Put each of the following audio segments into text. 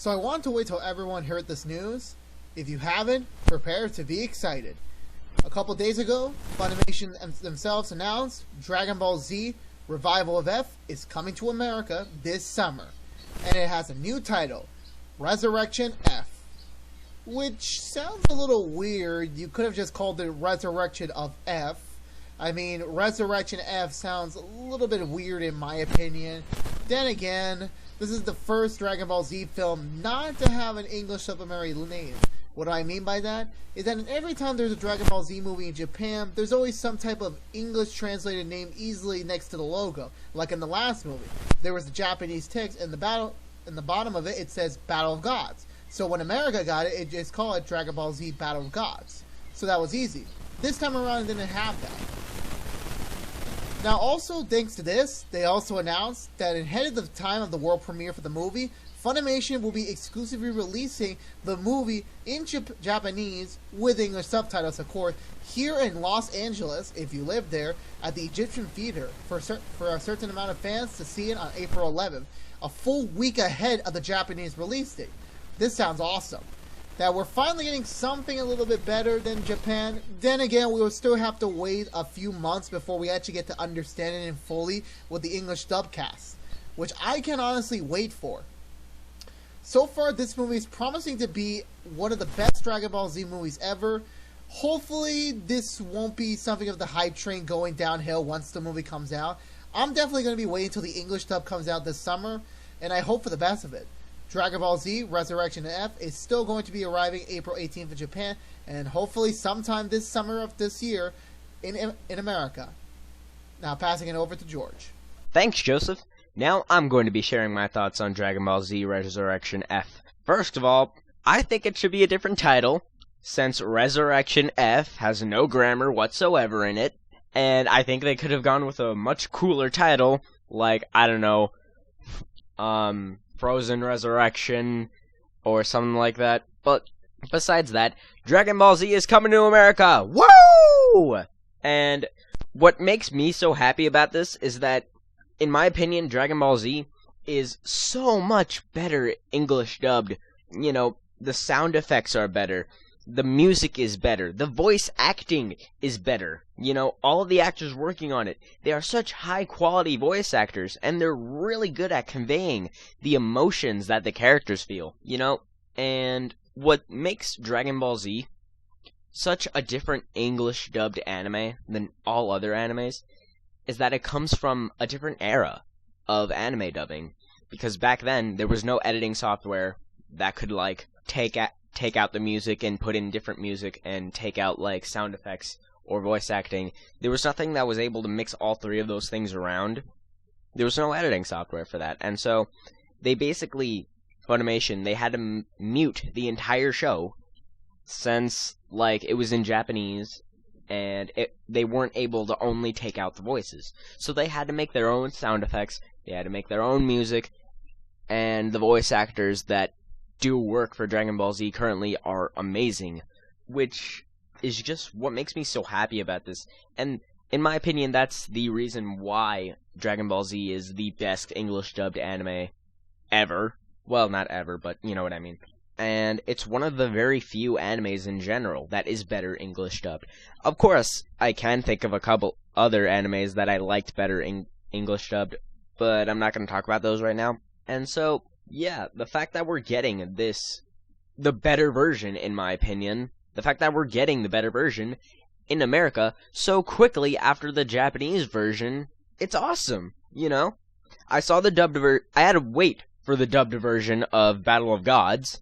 So I want to wait till everyone heard this news. If you haven't, prepare to be excited. A couple days ago, Funimation themselves announced Dragon Ball Z Revival of F is coming to America this summer. And it has a new title, Resurrection F. Which sounds a little weird. You could have just called it Resurrection of F. I mean, Resurrection F sounds a little bit weird in my opinion. Then again, this is the first Dragon Ball Z film not to have an English submarine name. What I mean by that is that every time there's a Dragon Ball Z movie in Japan, there's always some type of English translated name easily next to the logo. Like in the last movie, there was the Japanese text in the bottom of it. It says Battle of Gods. So when America got it, it just called it Dragon Ball Z Battle of Gods. So that was easy. This time around, it didn't have that. Now, also thanks to this, they also announced that ahead of the time of the world premiere for the movie, Funimation will be exclusively releasing the movie in Japanese with English subtitles, of course, here in Los Angeles, if you live there, at the Egyptian Theater for a certain amount of fans to see it on April 11th, a full week ahead of the Japanese release date. This sounds awesome. That we're finally getting something a little bit better than Japan. Then again, we will still have to wait a few months before we actually get to understand it in fully with the English dub cast, which I can honestly wait for. So far, this movie is promising to be one of the best Dragon Ball Z movies ever. Hopefully, this won't be something of the hype train going downhill once the movie comes out. I'm definitely going to be waiting until the English dub comes out this summer, and I hope for the best of it. Dragon Ball Z Resurrection F is still going to be arriving April 18th in Japan, and hopefully sometime this summer of this year in America. Now passing it over to George. Thanks, Joseph. Now I'm going to be sharing my thoughts on Dragon Ball Z Resurrection F. First of all, I think it should be a different title, since Resurrection F has no grammar whatsoever in it, and I think they could have gone with a much cooler title, like, I don't know, Frozen Resurrection, or something like that. But besides that, Dragon Ball Z is coming to America! Woo! And what makes me so happy about this is that, in my opinion, Dragon Ball Z is so much better English dubbed. You know, the sound effects are better, the music is better, the voice acting is better. You know, all of the actors working on it, they are such high quality voice actors, and they're really good at conveying the emotions that the characters feel, you know? And what makes Dragon Ball Z such a different English dubbed anime than all other animes is that it comes from a different era of anime dubbing. Because back then, there was no editing software that could, like, take out the music and put in different music and take out, like, sound effects or voice acting. There was nothing that was able to mix all three of those things around. There was no editing software for that. And so, they basically, Funimation, they had to mute the entire show since, like, it was in Japanese, and they weren't able to only take out the voices. So they had to make their own sound effects, they had to make their own music, and the voice actors that do work for Dragon Ball Z currently are amazing, which is just what makes me so happy about this. And in my opinion, that's the reason why Dragon Ball Z is the best English dubbed anime ever. Well, not ever, but you know what I mean. And it's one of the very few animes in general that is better English dubbed. Of course, I can think of a couple other animes that I liked better English dubbed, but I'm not going to talk about those right now. And so, yeah, the fact that we're getting the better version, in my opinion, the fact that we're getting the better version in America so quickly after the Japanese version, it's awesome, you know? I saw the dubbed I had to wait for the dubbed version of Battle of Gods.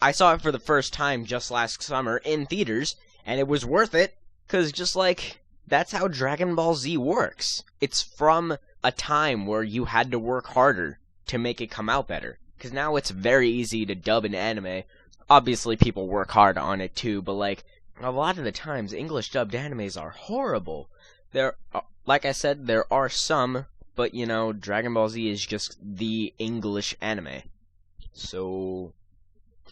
I saw it for the first time just last summer in theaters, and it was worth it, because just like, that's how Dragon Ball Z works. It's from a time where you had to work harder to make it come out better. Because now it's very easy to dub an anime. Obviously, people work hard on it too, but like, a lot of the times, English dubbed animes are horrible. Like I said, there are some, but you know, Dragon Ball Z is just the English anime. So,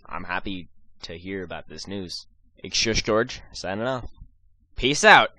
I'm happy to hear about this news. It's Shush George, signing off. Peace out!